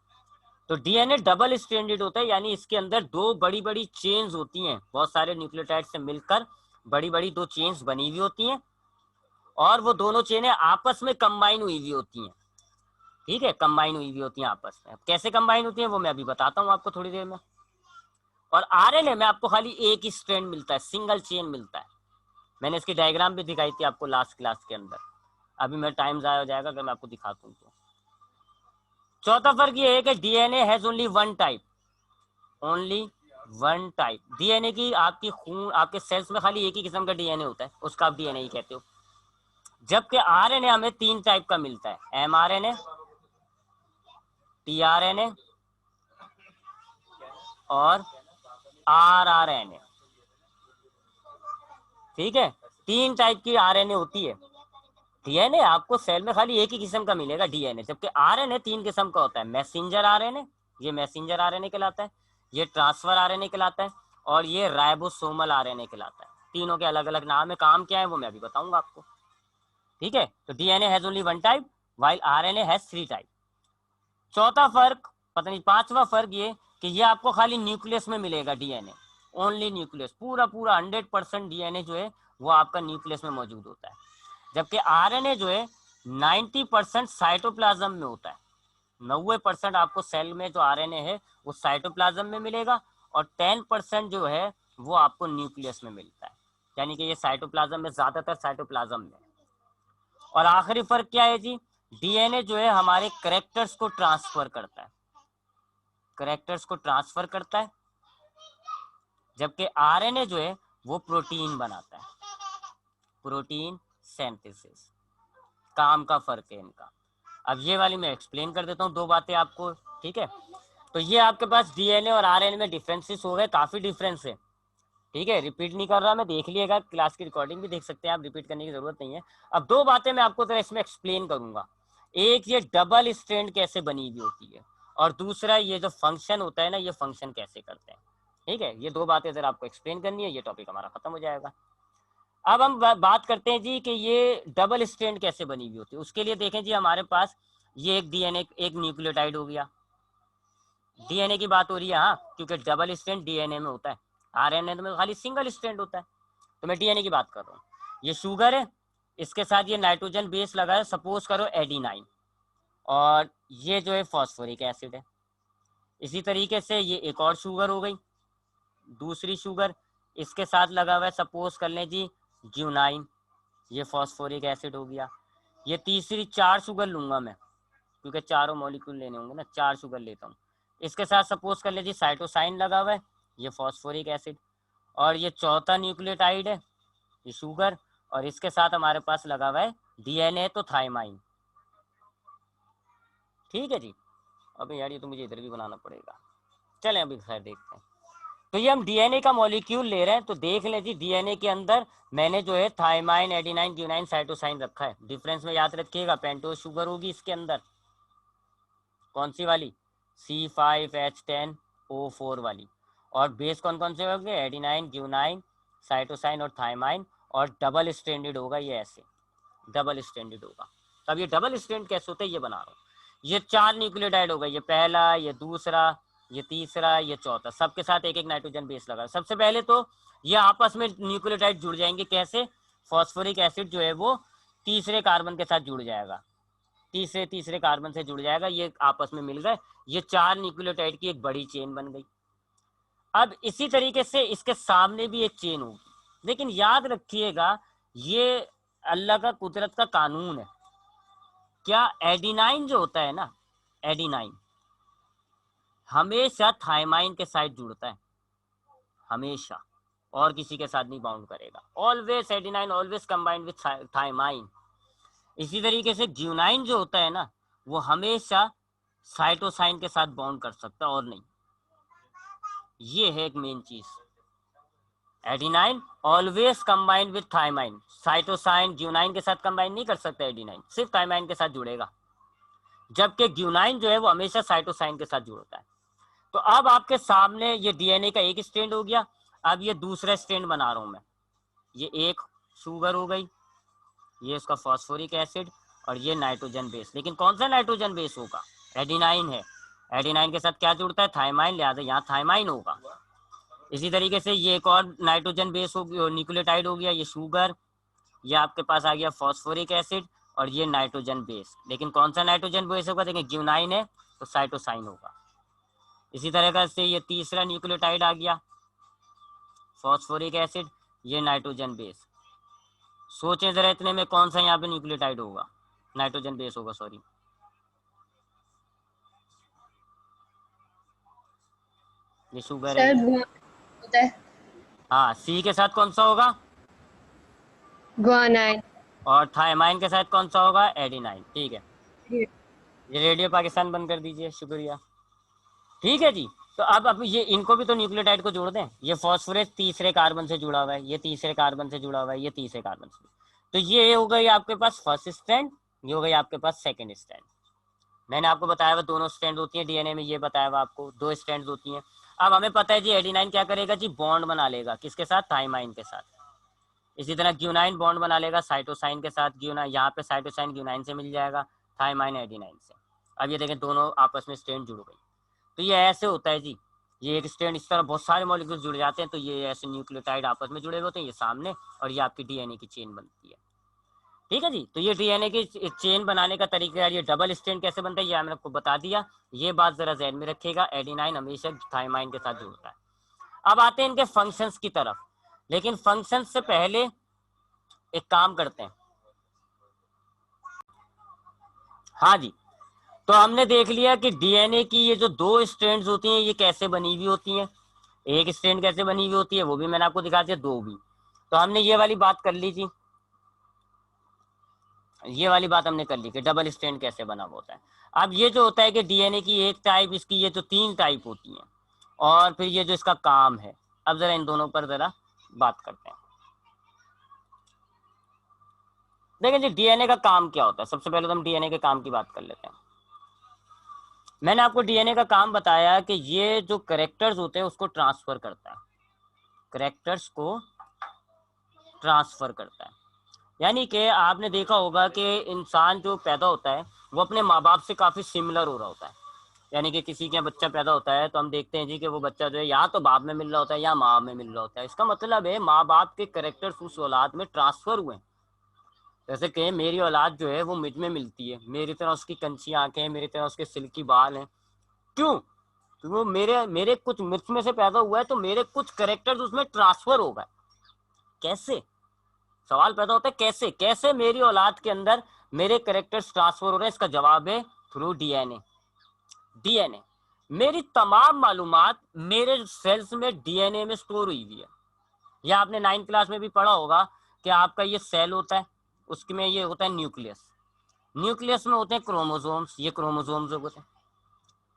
तो डीएनए डबल स्ट्रैंडेड होता है, यानी इसके अंदर दो बड़ी बड़ी चेन्स होती हैं, बहुत सारे न्यूक्लियोटाइड से मिलकर बड़ी बड़ी दो चेन्स बनी हुई होती हैं, और वो दोनों चेनें आपस में कंबाइन हुई हुई होती हैं। ठीक है, कंबाइन हुई हुई होती हैं आपस में। कैसे कंबाइन होती हैं वो मैं अभी बताता हूँ आपको थोड़ी देर में। और आरएनए में आपको खाली एक ही स्ट्रैंड मिलता है, सिंगल चेन मिलता है। मैंने इसकी डायग्राम भी दिखाई थी आपको लास्ट क्लास के अंदर। अभी मेरा टाइम ज़ाया हो जाएगा अगर मैं आपको दिखाता हूँ तो। चौथा फर्क ये है कि DNA has only one type, only one type. DNA की आपकी खून, आपके सेल्स में खाली एक ही किस्म का डीएनए होता है, उसका आप डीएनए ही कहते हो। जबकि आरएनए हमें 3 टाइप का मिलता है, एमआरएनए, टीआरएनए और आरआरएनए। ठीक है, 3 टाइप की आरएनए होती है। डीएनए आपको सेल में खाली एक ही किस्म का मिलेगा, डीएनए, जबकि आरएनए 3 किस्म का होता है। मैसेंजर आरएनए, ये मैसेंजर आरएनए कहलाता है, ये ट्रांसफर आरएनए कहलाता है, और ये राइबोसोमल आरएनए कहलाता है। तीनों के अलग अलग नाम है, काम क्या है वो मैं अभी बताऊंगा आपको। ठीक है, तो DNA has only one type while RNA has 3 type. चौथा फर्क, पता नहीं पांचवा फर्क ये कि ये आपको खाली न्यूक्लियस में मिलेगा डीएनए, ओनली न्यूक्लियस, पूरा पूरा 100% डीएनए जो है वो आपका न्यूक्लियस में मौजूद होता है। जबकि आरएनए जो है 90% साइटोप्लाज्म में होता है। 90% आपको सेल में जो आरएनए है वो साइटोप्लाज्म में मिलेगा, और 10% जो है वो आपको न्यूक्लियस में मिलता है, यानी कि ये साइटोप्लाज्म में, ज्यादातर साइटोप्लाज्म में। और आखिरी फर्क क्या है जी? डीएनए जो है हमारे करेक्टर्स को ट्रांसफर करता है, करेक्टर्स को ट्रांसफर करता है, जबकि आरएनए जो है वो प्रोटीन बनाता है, प्रोटीन सिंथेसिस। काम का फर्क है इनका। अब ये वाली मैं एक्सप्लेन कर देता हूँ, 2 बातें आपको। ठीक है, तो ये आपके पास डीएनए और आरएनए में डिफरेंसेस हो गए, काफी डिफरेंस है। ठीक है, रिपीट नहीं कर रहा मैं, देख लिएगा, क्लास की रिकॉर्डिंग भी देख सकते हैं आप, रिपीट करने की जरूरत नहीं है। अब 2 बातें मैं आपको जरा इसमें एक्सप्लेन करूंगा। एक, ये डबल स्ट्रैंड कैसे बनी हुई होती है, और दूसरा ये जो फंक्शन होता है ना, ये फंक्शन कैसे करते हैं। ठीक है, ये 2 बातें जरा आपको एक्सप्लेन करनी है, ये टॉपिक हमारा खत्म हो जाएगा। अब हम बात करते हैं जी कि ये डबल स्ट्रैंड कैसे बनी हुई होती है। उसके लिए देखें जी, हमारे पास ये एक डीएनए, एक न्यूक्लियोटाइड हो गया, डीएनए की बात हो रही है, हाँ, क्योंकि डबल स्ट्रैंड डीएनए में होता है, आरएनए में खाली सिंगल स्ट्रैंड होता है। तो मैं डीएनए की बात कर रहा हूँ। ये शुगर है, इसके साथ ये नाइट्रोजन बेस लगा है, सपोज करो एडिनाइन, और ये जो है फॉस्फोरिक एसिड है। इसी तरीके से ये एक और शुगर हो गई, दूसरी शुगर, इसके साथ लगा हुआ है सपोज कर लें जी ग्यूनाइन, ये फॉस्फोरिक एसिड हो गया। ये तीसरी 4 शुगर लूंगा मैं, क्योंकि चारों मॉलिक्यूल लेने होंगे ना, 4 शुगर लेता हूँ। इसके साथ सपोज कर लीजिए साइटोसाइन लगा हुआ है, ये फॉस्फोरिक एसिड। और ये चौथा न्यूक्लियोटाइड है, ये शुगर। और इसके साथ हमारे पास लगा हुआ है डीएनए, तो थाइमाइन। ठीक है जी। अबे यार ये तो मुझे इधर भी बनाना पड़ेगा। चलें अभी खैर देखते हैं। तो ये हम डीएनए का मॉलिक्यूल ले रहे हैं, तो देख लें जी डीएनए के अंदर मैंने जो है थाइमाइन, एडिनाइन, ग्यूनाइन, साइटोसाइन रखा है। डिफरेंस में याद रखिएगा, पेंटोज शुगर होगी इसके अंदर, कौन सी वाली, C5H10O4 वाली। और बेस कौन कौन से होंगे, एडिनाइन, ग्यूनाइन, साइटोसाइन और थाइमाइन। और डबल स्ट्रैंडेड होगा ये, ऐसे डबल स्ट्रैंडेड होगा। तो अब ये डबल स्ट्रैंड कैसे होता है ये बना रहा हूँ। ये 4 न्यूक्लियोटाइड होगा, ये पहला, ये दूसरा, ये तीसरा, ये चौथा, सबके साथ एक एक नाइट्रोजन बेस लगा। सबसे पहले तो ये आपस में न्यूक्लियोटाइड जुड़ जाएंगे, कैसे, फॉस्फोरिक एसिड जो है वो तीसरे कार्बन के साथ जुड़ जाएगा, तीसरे कार्बन से जुड़ जाएगा, ये आपस में मिल गए, ये 4 न्यूक्लियोटाइड की एक बड़ी चेन बन गई। अब इसी तरीके से इसके सामने भी एक चेन होगी, लेकिन याद रखिएगा ये अल्लाह का कुदरत का कानून है। क्या, एडिनाइन जो होता है ना, एडिनाइन हमेशा थाइमाइन के साथ जुड़ता है, हमेशा, और किसी के साथ नहीं बाउंड करेगा। Always adenine always combined with thymine. इसी तरीके से ग्यूनाइन जो होता है ना, वो हमेशा साइटोसाइन के साथ बाउंड कर सकता है, और नहीं। ये है एक मेन चीज, adenine always combined with thymine. Cytosine guanine के साथ कंबाइन नहीं कर सकता एडिनाइन, सिर्फ थाइमाइन के साथ जुड़ेगा। जबकि ग्यूनाइन जो है वो हमेशा साइटोसाइन के साथ जुड़ता है। तो अब आपके सामने ये डीएनए का एक स्ट्रैंड हो गया। अब ये दूसरा स्ट्रैंड बना रहा हूं मैं, ये एक शुगर हो गई, ये इसका फॉस्फोरिक एसिड, और ये नाइट्रोजन बेस। लेकिन कौन सा नाइट्रोजन बेस होगा, एडिनाइन है। एडिनाइन के साथ क्या जुड़ता है, थाइमाइन, लिहाजा यहाँ थाइमाइन होगा। इसी तरीके से ये एक और नाइट्रोजन बेस हो गया, न्यूक्लियोटाइड हो गया, ये शुगर, ये आपके पास आ गया फॉस्फोरिक एसिड, और ये नाइट्रोजन बेस। लेकिन कौन सा नाइट्रोजन बेस होगा, देखिए ग्यूनाइन है तो साइटोसाइन होगा। इसी तरह से ये तीसरा न्यूक्लियोटाइड आ गया, फॉस्फोरिक एसिड, ये नाइट्रोजन बेस। सोचें जरा इतने में कौन सा यहाँ पे न्यूक्लियोटाइड होगा, नाइट्रोजन बेस होगा, सॉरी। ये शुगर है, ये होता है हाँ, सी के साथ कौन सा होगा, ग्वानाइन, और थाइमाइन के साथ कौन सा होगा, एडिनाइन। ठीक है, ये रेडियो पाकिस्तान बंद कर दीजिए, शुक्रिया। ठीक है जी। तो अब ये इनको भी तो न्यूक्लियोटाइड को जोड़ दें। ये फॉस्फोरस तीसरे कार्बन से जुड़ा हुआ है, ये तीसरे कार्बन से जुड़ा हुआ है, ये तीसरे कार्बन से। तो ये हो गई आपके पास फर्स्ट स्ट्रैंड, ये हो गई आपके पास सेकंड स्ट्रैंड। मैंने आपको बताया हुआ दोनों स्ट्रैंड होती है डीएनए में, ये बताया हुआ आपको 2 स्ट्रैंड होती हैं। अब हमें पता है जी एडिनाइन क्या करेगा जी, बॉन्ड बना लेगा, किसके साथ, थाइमाइन के साथ। इसी तरह ग्यूनाइन बॉन्ड बना लेगा साइटोसाइन के साथ, ग्यूनाइन यहाँ पे साइटोसाइन ग्यूनाइन से मिल जाएगा, थाइमाइन एडिनाइन से। अब ये देखें दोनों आपस में स्ट्रैंड जुड़ गई। तो ये ऐसे होता है जी, ये एक स्ट्रैंड इस तरह बहुत सारे मॉलिक्यूल जुड़ जाते हैं, तो ये ऐसे न्यूक्लियोटाइड आपस में जुड़े हुए होते हैं, ये सामने, और ये आपकी डीएनए की चेन बनती है। ठीक है जी। तो ये डीएनए की चेन बनाने का तरीका, ये डबल स्ट्रैंड कैसे बनता है ये मैंने आपको बता दिया। ये बात जरा ध्यान में रखिएगा, एडिनाइन हमेशा थाइमाइन के साथ जुड़ता है। अब आते हैं इनके फंक्शंस की तरफ, लेकिन फंक्शंस से पहले एक काम करते हैं। हाँ जी, तो हमने देख लिया कि डीएनए की ये जो 2 स्ट्रैंड्स होती हैं ये कैसे बनी हुई होती हैं। एक स्ट्रैंड कैसे बनी हुई होती है वो भी मैंने आपको दिखा दिया, 2 भी। तो हमने ये वाली बात कर ली थी, ये वाली बात हमने कर ली कि डबल स्ट्रैंड कैसे बना होता है। अब ये जो होता है कि डीएनए की एक टाइप, इसकी ये जो 3 टाइप होती हैं, और फिर ये जो इसका काम है। अब जरा इन दोनों पर जरा बात करते हैं। देखिए जी डीएनए का काम क्या होता है, सबसे पहले तो हम डीएनए के काम की बात कर लेते हैं। मैंने आपको डीएनए का काम बताया कि ये जो कैरेक्टर्स होते हैं उसको ट्रांसफर करता है, कैरेक्टर्स को ट्रांसफर करता है। यानी कि आपने देखा होगा कि इंसान जो पैदा होता है वो अपने माँ बाप से काफ़ी सिमिलर हो रहा होता है। यानी कि किसी के बच्चा पैदा होता है तो हम देखते हैं जी कि वो बच्चा जो है या तो बाप में मिल रहा होता है या माँ में मिल रहा होता है। इसका मतलब है माँ बाप के कैरेक्टर्स उस औलाद में ट्रांसफर हुए हैं। जैसे कि मेरी औलाद जो है वो मुझ में मिलती है, मेरी तरह उसकी कंची आंखें हैं, मेरी तरह उसके सिल्की बाल हैं। क्यों? तो वो मेरे कुछ मिर्च में से पैदा हुआ है, तो मेरे कुछ कैरेक्टर्स उसमें ट्रांसफर हो गए। कैसे? सवाल पैदा होता है कैसे, कैसे मेरी औलाद के अंदर मेरे कैरेक्टर्स ट्रांसफर हो रहे हैं? इसका जवाब है थ्रू डीएनए। डीएनए, मेरी तमाम मालूमात मेरे सेल्स में डीएनए में स्टोर हुई हुई है। यह आपने 9th क्लास में भी पढ़ा होगा कि आपका ये सेल होता है, उसमें ये होता है न्यूक्लियस। न्यूक्लियस में होते हैं क्रोमोसोम्स, ये क्रोमोसोम्स होते हैं।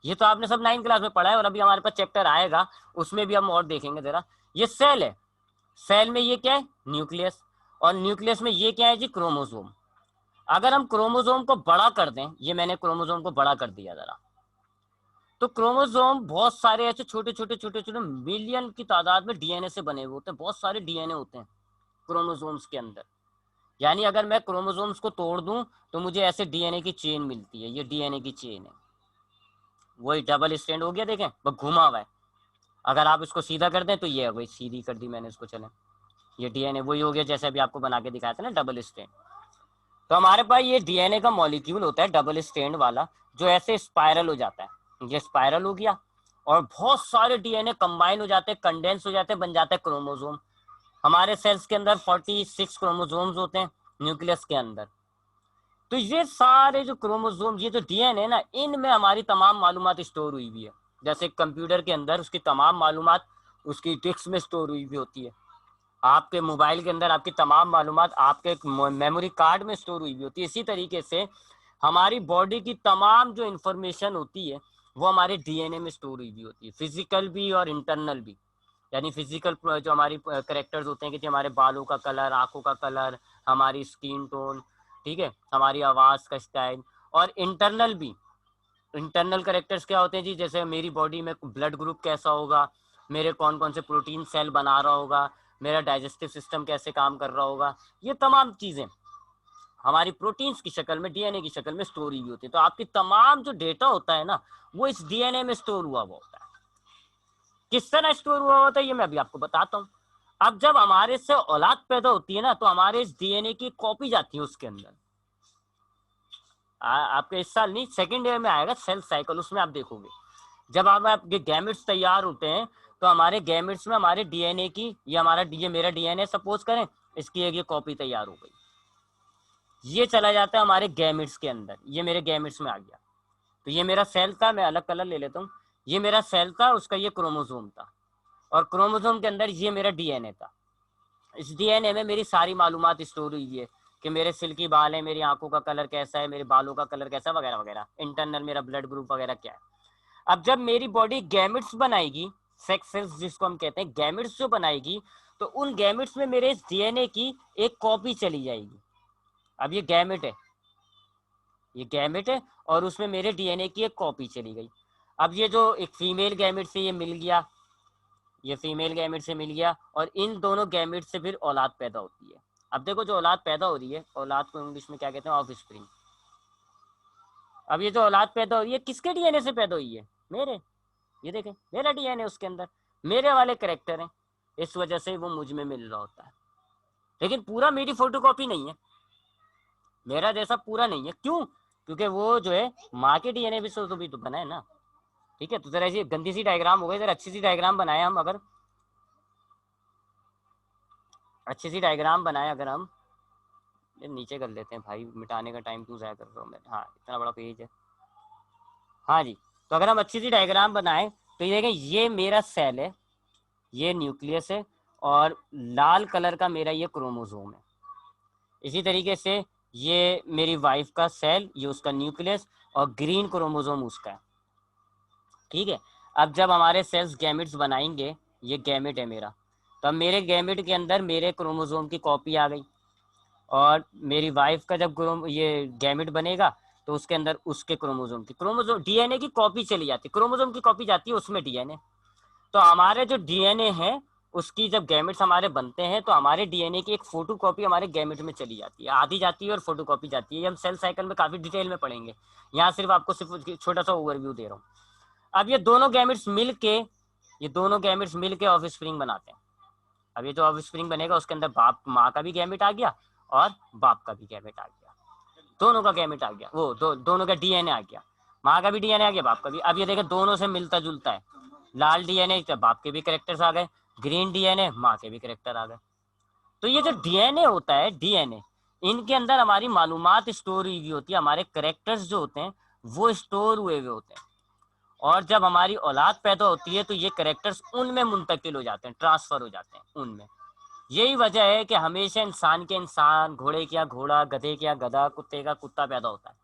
ये तो आपने सब 9th क्लास में पढ़ा है, और अभी हमारे पास चैप्टर आएगा उसमें भी हम और देखेंगे जरा। ये सेल है, सेल में ये क्या है? न्यूक्लियस। और न्यूक्लियस में ये क्या है जी? क्रोमोसोम। अगर हम क्रोमोसोम को बड़ा कर दें, ये मैंने क्रोमोसोम को बड़ा कर दिया जरा, तो क्रोमोसोम बहुत सारे ऐसे छोटे छोटे छोटे छोटे मिलियन की तादाद में डीएनए से बने हुए होते हैं। बहुत सारे डीएनए होते हैं क्रोमोसोम्स के अंदर। यानी अगर मैं क्रोमोसोम्स को तोड़ दूं तो मुझे ऐसे डीएनए की चेन मिलती है। ये डीएनए की चेन है, वही डबल स्ट्रैंड हो गया, देखें वो घुमा हुआ है। अगर आप इसको सीधा कर दें तो ये वही सीधी कर दी मैंने इसको, चले ये डीएनए वही हो गया जैसे अभी आपको बना के दिखाया था ना, डबल स्ट्रैंड। तो हमारे पास ये डीएनए का मॉलिक्यूल होता है डबल स्ट्रैंड वाला, जो ऐसे स्पाइरल हो जाता है। ये स्पाइरल हो गया और बहुत सारे डीएनए कंबाइन हो जाते हैं, कंडेंस हो जाते हैं, बन जाते हैं क्रोमोसोम। हमारे सेल्स के अंदर 46 क्रोमोसोम्स होते हैं न्यूक्लियस के अंदर। तो ये सारे जो क्रोमोसोम, ये जो डीएनए ना, इनमें हमारी तमाम मालूमात स्टोर हुई हुई है। जैसे कंप्यूटर के अंदर उसकी तमाम मालूमात उसकी डिस्क में स्टोर हुई हुई होती है, आपके मोबाइल के अंदर आपकी तमाम मालूमात आपके मेमोरी कार्ड में स्टोर हुई हुई होती है। इसी तरीके से हमारी बॉडी की तमाम जो इंफॉर्मेशन होती है वो हमारे डीएनए में स्टोर हुई हुई होती है, फिजिकल भी और इंटरनल भी। यानी फिजिकल जो हमारी करेक्टर्स होते हैं कि हमारे बालों का कलर, आंखों का कलर, हमारी स्किन टोन, ठीक है, हमारी आवाज़ का स्टाइल। और इंटरनल भी, इंटरनल करेक्टर्स क्या होते हैं जी? जैसे मेरी बॉडी में ब्लड ग्रुप कैसा होगा, मेरे कौन कौन से प्रोटीन सेल बना रहा होगा, मेरा डाइजेस्टिव सिस्टम कैसे काम कर रहा होगा, ये तमाम चीज़ें हमारी प्रोटीन्स की शक्ल में, डीएनए की शक्ल में स्टोर हुई होती है। तो आपकी तमाम जो डेटा होता है ना, वो इस डीएनए में स्टोर हुआ हुआ होता है। किस तरह स्टोर हुआ होता है ये मैं अभी आपको बताता हूँ। अब जब हमारे से औलाद पैदा होती है ना, तो हमारे इस डीएनए की कॉपी जाती है उसके अंदर। आपके इस साल नहीं, सेकेंड ईयर में आएगा सेल साइकिल, उसमें आप देखोगे जब आपके गैमेट्स तैयार होते हैं तो हमारे गैमेट्स में हमारे डीएनए की, ये मेरा डीएनए सपोज करें, इसकी एक ये कॉपी तैयार हो गई, ये चला जाता है हमारे गैमेट्स के अंदर, ये मेरे गैमेट्स में आ गया। तो ये मेरा सेल था, मैं अलग कलर ले लेता हूँ, ये मेरा सेल था, उसका ये क्रोमोसोम था, और क्रोमोसोम के अंदर ये मेरा डीएनए था। इस डीएनए में मेरी सारी मालूमात स्टोर हुई है कि मेरे सिल्की बाल है, मेरी आंखों का कलर कैसा है, मेरे बालों का कलर कैसा है, वगैरह वगैरह, इंटरनल मेरा ब्लड ग्रुप वगैरह क्या है। अब जब मेरी बॉडी गैमेट्स बनाएगी, सेक्स सेल्स जिसको हम कहते हैं, गैमेट्स जो बनाएगी, तो उन गैमेट्स में मेरे इस डीएनए की एक कॉपी चली जाएगी। अब ये गैमेट है, ये गैमेट है, और उसमें मेरे डीएनए की एक कॉपी चली गई। अब ये जो एक फीमेल गैमेट से ये मिल गया, ये फीमेल गैमेट से मिल गया, और इन दोनों गैमेट से फिर औलाद पैदा होती है। अब देखो जो औलाद पैदा हो रही है, औलाद को इंग्लिश में क्या कहते हैं? ऑफस्प्रिंग। अब ये जो औलाद पैदा हो रही है किसके डीएनए से पैदा हुई है? मेरे। ये देखें मेरा डीएनए, उसके अंदर मेरे वाले करेक्टर हैं, इस वजह से वो मुझ में मिल रहा होता है। लेकिन पूरा मेरी फोटोकॉपी नहीं है, मेरा जैसा पूरा नहीं है। क्यों? क्योंकि वो जो है माँ के डीएनए भी से तो भी तो बना है ना। ठीक है, तो जरा ऐसी गंदी सी डायग्राम हो गई, जरा अच्छी सी डायग्राम बनाए हम, अगर अच्छी सी डायग्राम बनाए अगर हम, नीचे कर लेते हैं भाई, मिटाने का टाइम क्यों ज़ाया कर रहा हूँ मैं। हाँ, इतना बड़ा पेज है। हाँ जी, तो अगर हम अच्छी सी डायग्राम बनाएं तो ये देखें, ये मेरा सेल है, ये न्यूक्लियस है, और लाल कलर का मेरा ये क्रोमोसोम है। इसी तरीके से ये मेरी वाइफ का सेल, ये उसका न्यूक्लियस, और ग्रीन क्रोमोसोम उसका है। ठीक है, अब जब हमारे सेल्स गैमेट्स बनाएंगे, ये गैमेट है मेरा, तो अब मेरे गैमेट के अंदर मेरे क्रोमोसोम की कॉपी आ गई, और मेरी वाइफ का जब ये गैमेट बनेगा तो उसके अंदर उसके क्रोमोसोम डीएनए की कॉपी चली जाती है, क्रोमोसोम की कॉपी जाती है उसमें डीएनए। तो हमारे जो डीएनए है उसकी जब गैमेट्स हमारे बनते हैं तो हमारे डीएनए की एक फोटो कॉपी हमारे गैमेट में चली जाती है, आधी जाती है और फोटो कॉपी जाती है। ये हम सेल साइकिल में काफी डिटेल में पढ़ेंगे, यहाँ सिर्फ आपको सिर्फ छोटा सा ओवरव्यू दे रहा हूँ। अब ये दोनों गैमेट्स मिलके, ये दोनों गैमेट्स मिलके ऑफस्प्रिंग बनाते हैं। अब ये जो ऑफस्प्रिंग बनेगा उसके अंदर बाप माँ का भी गैमेट आ गया और बाप का भी गैमेट आ गया, दोनों का गैमेट आ गया, वो दोनों का डीएनए आ गया। माँ का भी डीएनए आ गया, बाप का भी। अब ये देखें दोनों से मिलता जुलता है, लाल डीएनए बाप के भी कैरेक्टर्स आ गए, ग्रीन डीएनए माँ के भी कैरेक्टर आ गए। तो ये जो डीएनए होता है, डीएनए, इनके अंदर हमारी मालूमात स्टोर हुई होती है, हमारे कैरेक्टर्स जो होते हैं वो स्टोर हुए हुए होते हैं। और जब हमारी औलाद पैदा होती है तो ये कैरेक्टर्स उनमें मुंतकिल हो जाते हैं, ट्रांसफर हो जाते हैं उनमें। यही वजह है कि हमेशा इंसान के इंसान, घोड़े क्या घोड़ा, गधे क्या गधा, कुत्ते का कुत्ता पैदा होता है।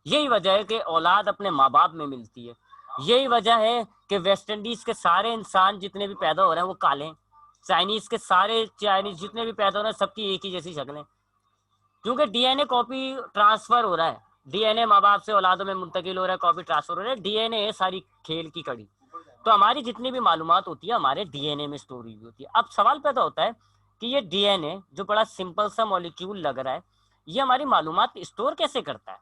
यही वजह है कि औलाद अपने माँ बाप में मिलती है। यही वजह है कि वेस्ट इंडीज के सारे इंसान जितने भी पैदा हो रहे हैं वो काले हैं, चाइनीज के सारे चाइनीज जितने भी पैदा हो रहे हैं सबकी एक ही जैसी शक्लें, क्योंकि डीएनए कॉपी ट्रांसफर हो रहा है, डीएनए माँ बाप से औलादों में मुंतकिल हो रहा है, कॉपी ट्रांसफर हो रहा है, डीएनए है सारी खेल की कड़ी। तो हमारी जितनी भी मालूमात होती है हमारे डीएनए में स्टोर हुई होती है। अब सवाल पैदा होता है कि ये डीएनए जो बड़ा सिंपल सा मॉलिक्यूल लग रहा है, ये हमारी मालूमात स्टोर कैसे करता है?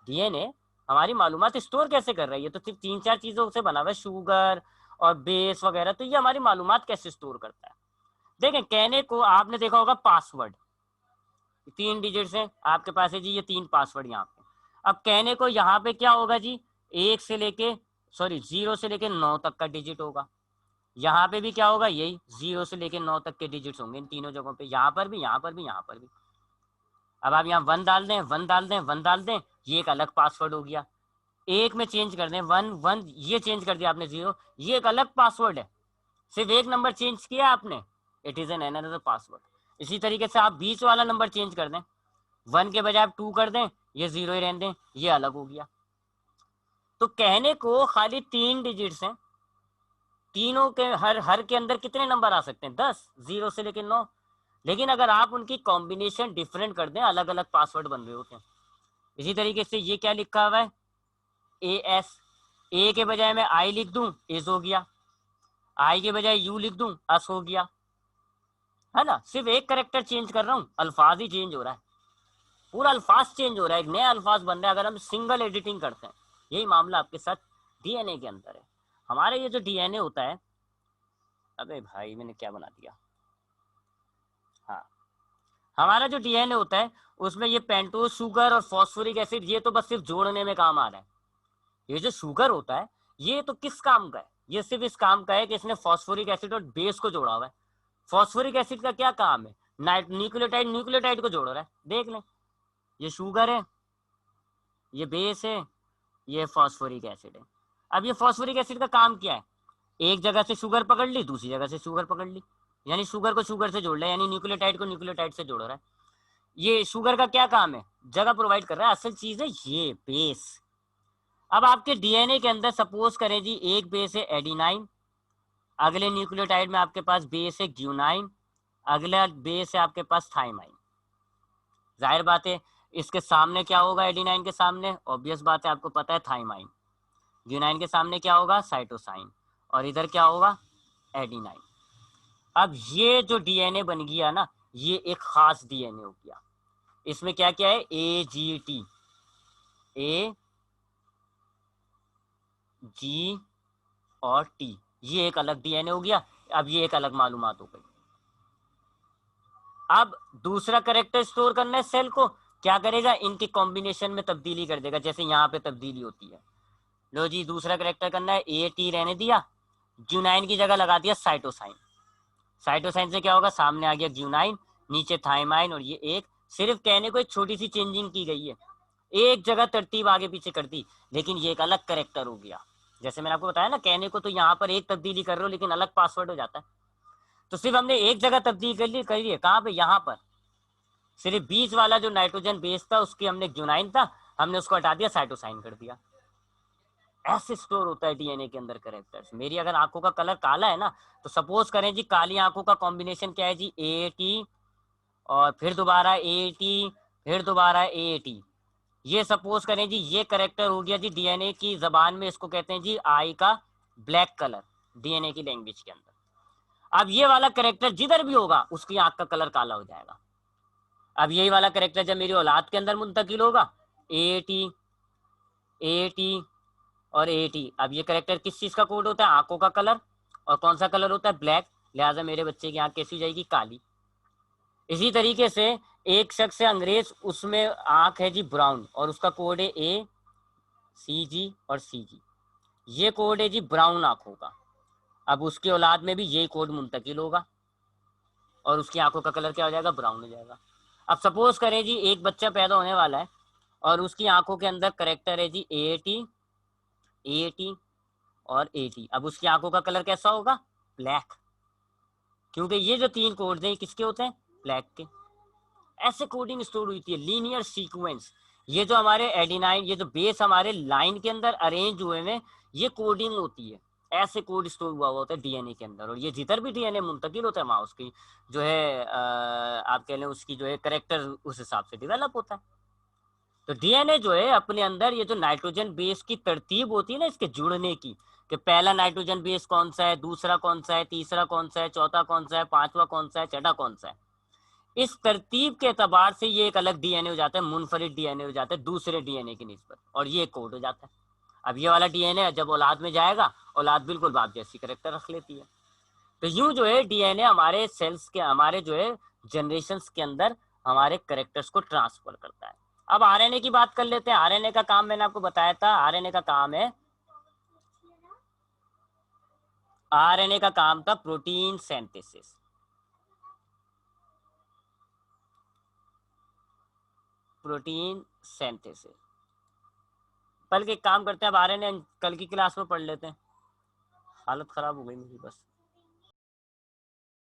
डीएनए हमारी मालूमात स्टोर कैसे कर रहा है? ये तो सिर्फ 3-4 चीजों से बना हुआ है, शुगर और बेस वगैरह, तो ये हमारी मालूमात कैसे स्टोर करता है? देखें, कहने को आपने देखा होगा पासवर्ड, 3 डिजिट है आपके पास है जी, ये 3 पासवर्ड यहाँ पे। अब कहने को यहाँ पे क्या होगा जी, 1 से लेके 0 से लेके 9 तक का डिजिट होगा। यहाँ पे भी क्या होगा, यही 0 से लेके 9 तक के डिजिट्स होंगे इन तीनों जगहों पे, यहाँ पर भी, यहाँ पर भी, यहाँ पर भी। अब आप यहाँ 1 डाल दें, 1 डाल दें, 1 डाल दें, ये एक अलग पासवर्ड हो गया। एक में चेंज कर दें 1 1, ये चेंज कर दिया आपने 0, ये एक अलग पासवर्ड है। सिर्फ एक नंबर चेंज किया आपने, it is an another password. इसी तरीके से आप 20 वाला नंबर चेंज कर दें, 1 के बजाय आप 2 कर दें, ये 0 ही रहने दें, ये अलग हो गया। तो कहने को खाली 3 डिजिट्स हैं, तीनों के हर के अंदर कितने नंबर आ सकते हैं? 10, 0 से लेकर 9। लेकिन अगर आप उनकी कॉम्बिनेशन डिफरेंट कर दें, अलग अलग पासवर्ड बन रहे होते हैं। इसी तरीके से ये क्या लिखा हुआ है, AS, ए के बजाय मैं आई लिख दूं, इज हो गया, आई के बजाय यू लिख दूं, अस हो गया, है ना? सिर्फ एक करेक्टर चेंज कर रहा हूं, अल्फाज ही चेंज हो रहा है, पूरा अल्फाज चेंज हो रहा है, एक नया अल्फाज बन रहा है अगर हम सिंगल एडिटिंग करते हैं। यही मामला आपके साथ डीएनए के अंदर है। हमारे ये जो डीएनए होता है, अबे भाई मैंने क्या बना दिया, हाँ, हमारा जो डीएनए होता है उसमें ये पेंटोज शुगर और फॉस्फोरिक एसिड, ये तो बस सिर्फ जोड़ने में काम आ रहा है। ये जो शुगर होता है ये तो किस काम का है? ये सिर्फ इस काम का है कि इसने फॉस्फोरिक एसिड और बेस को जोड़ा हुआ है। फॉस्फोरिक एसिड का क्या काम है? न्यूक्लियोटाइड न्यूक्लियोटाइड को जोड़ रहा है। देख लें, ये शुगर है, ये बेस है, ये फॉस्फोरिक एसिड है। अब ये फॉस्फोरिक एसिड का काम क्या है? एक जगह से शुगर पकड़ ली, दूसरी जगह से शुगर पकड़ ली, यानी शुगर को शुगर से जोड़ रहा है, यानी न्यूक्लियोटाइड को न्यूक्लियोटाइड से जोड़ रहा है। ये शुगर का क्या काम है? जगह प्रोवाइड कर रहा है। असल चीज है ये बेस। अब आपके डीएनए के अंदर सपोज करें जी, एक बेस है एडिनाइन, अगले न्यूक्लियोटाइड में आपके पास बेस है ग्यूनाइन, अगला बेस है आपके पास थाइमाइन। जाहिर बात है इसके सामने क्या होगा? एडिनाइन के सामने ऑब्वियस बात है, आपको पता है, थाइमाइन। ग्यूनाइन के सामने क्या होगा? साइटोसाइन। और इधर क्या होगा? एडिनाइन। अब ये जो डीएनए बन गया ना, ये एक खास डीएनए हो गया। इसमें क्या क्या है? AGT, A G और T, ये एक अलग डीएनए हो गया। अब ये एक अलग मालूमात हो गई। अब दूसरा करेक्टर स्टोर करना है सेल को, क्या करेगा? इनके कॉम्बिनेशन में तब्दीली कर देगा, जैसे यहाँ पे तब्दीली होती है। लो जी, दूसरा करेक्टर करना है, AT रहने दिया, ग्यूनाइन की जगह लगा दिया साइटोसाइन। साइटोसाइन से क्या होगा? सामने आ गया ग्यूनाइन, नीचे थाइमाइन, और ये एक सिर्फ कहने को एक छोटी सी चेंजिंग की गई है, एक जगह तरतीब आगे पीछे कर दी, लेकिन ये एक अलग करेक्टर हो गया। जैसे मैंने आपको बताया ना, कहने को तो यहाँ पर एक तब्दीली कर रहे हो लेकिन अलग पासवर्ड हो जाता है। तो सिर्फ हमने एक जगह तब्दीली कर ली है, कहाँ पे? यहाँ पर। सिर्फ 20 वाला जो नाइट्रोजन बेस था उसकी हमने ग्यूनाइन था, हमने उसको हटा दिया, साइटोसाइन कर दिया। ऐसे स्टोर होता है डीएनए के अंदर करेक्टर्स। मेरी अगर आंखों का कलर काला है ना, तो सपोज करें जी काली आंखों का कॉम्बिनेशन क्या है जी? AT और फिर दोबारा AT, फिर दोबारा AT। ये सपोज करें जी ये करेक्टर हो गया जी डीएनए की जबान में, इसको कहते हैं जी आई का ब्लैक कलर, डीएनए की लैंग्वेज के अंदर। अब ये वाला करेक्टर जिधर भी होगा उसकी आंख का कलर काला हो जाएगा। अब यही वाला करेक्टर जब मेरी औलाद के अंदर मुंतकिल होगा, AT AT और AT, अब ये करेक्टर किस चीज का कोड होता है? आंखों का कलर। और कौन सा कलर होता है? ब्लैक। लिहाजा मेरे बच्चे की आंख कैसी हो जाएगी? काली। इसी तरीके से एक शख्स है अंग्रेज, उसमें आंख है जी ब्राउन, और उसका कोड है CG और CG। ये कोड है जी ब्राउन आंखों का। अब उसकी औलाद में भी यही कोड मुंतकिल होगा और उसकी आंखों का कलर क्या हो जाएगा, ब्राउन हो जाएगा। अब सपोज करें जी एक बच्चा पैदा होने वाला है और उसकी आंखों के अंदर करेक्टर है जी AAT, AAT और AT। अब उसकी आंखों का कलर कैसा होगा, ब्लैक, क्योंकि ये जो 3 कोड हैं किसके होते हैं, ब्लैक के। ऐसे कोडिंग स्टोर हुई थी, लीनियर सीक्वेंस। ये जो हमारे एडिनाइन, ये जो बेस हमारे लाइन के अंदर अरेंज हुए हैं, ये कोडिंग होती है। ऐसे कोड स्टोर हुआ होता है डीएनए के अंदर, और ये जिधर भी डीएनए मुंतकिल होता है वहां उसकी जो है आप कह लें उसकी जो है करेक्टर उस हिसाब से डेवलप होता है। तो डीएनए जो है अपने अंदर ये जो नाइट्रोजन बेस की तरतीब होती है ना इसके जुड़ने की, कि पहला नाइट्रोजन बेस कौन सा है, दूसरा कौन सा है, तीसरा कौन सा है, चौथा कौन सा है, पांचवा कौन सा है, छठा कौन सा है, इस तरतीब के एतबार से ये एक अलग डीएनए हो जाता है, मुनफरिद डीएनए हो जाता है दूसरे डीएनए की निस्बत, और ये कोड हो जाता है। अब ये वाला डीएनए जब औलाद में जाएगा, औलाद बिल्कुल बाप जैसी करेक्टर रख लेती है। तो यूं जो है डीएनए हमारे सेल्स के, हमारे जो है जनरेशंस के अंदर हमारे करेक्टर्स को ट्रांसफर करता है। अब आरएनए की बात कर लेते हैं। आरएनए का काम मैंने आपको बताया था, आरएनए का काम है, आरएनए का काम था प्रोटीन सिंथेसिस। Protein synthesis. बल्कि एक काम करते हैं, अब आरएनए कल की क्लास में पढ़ लेते हैं। हालत खराब हो गई मेरी बस।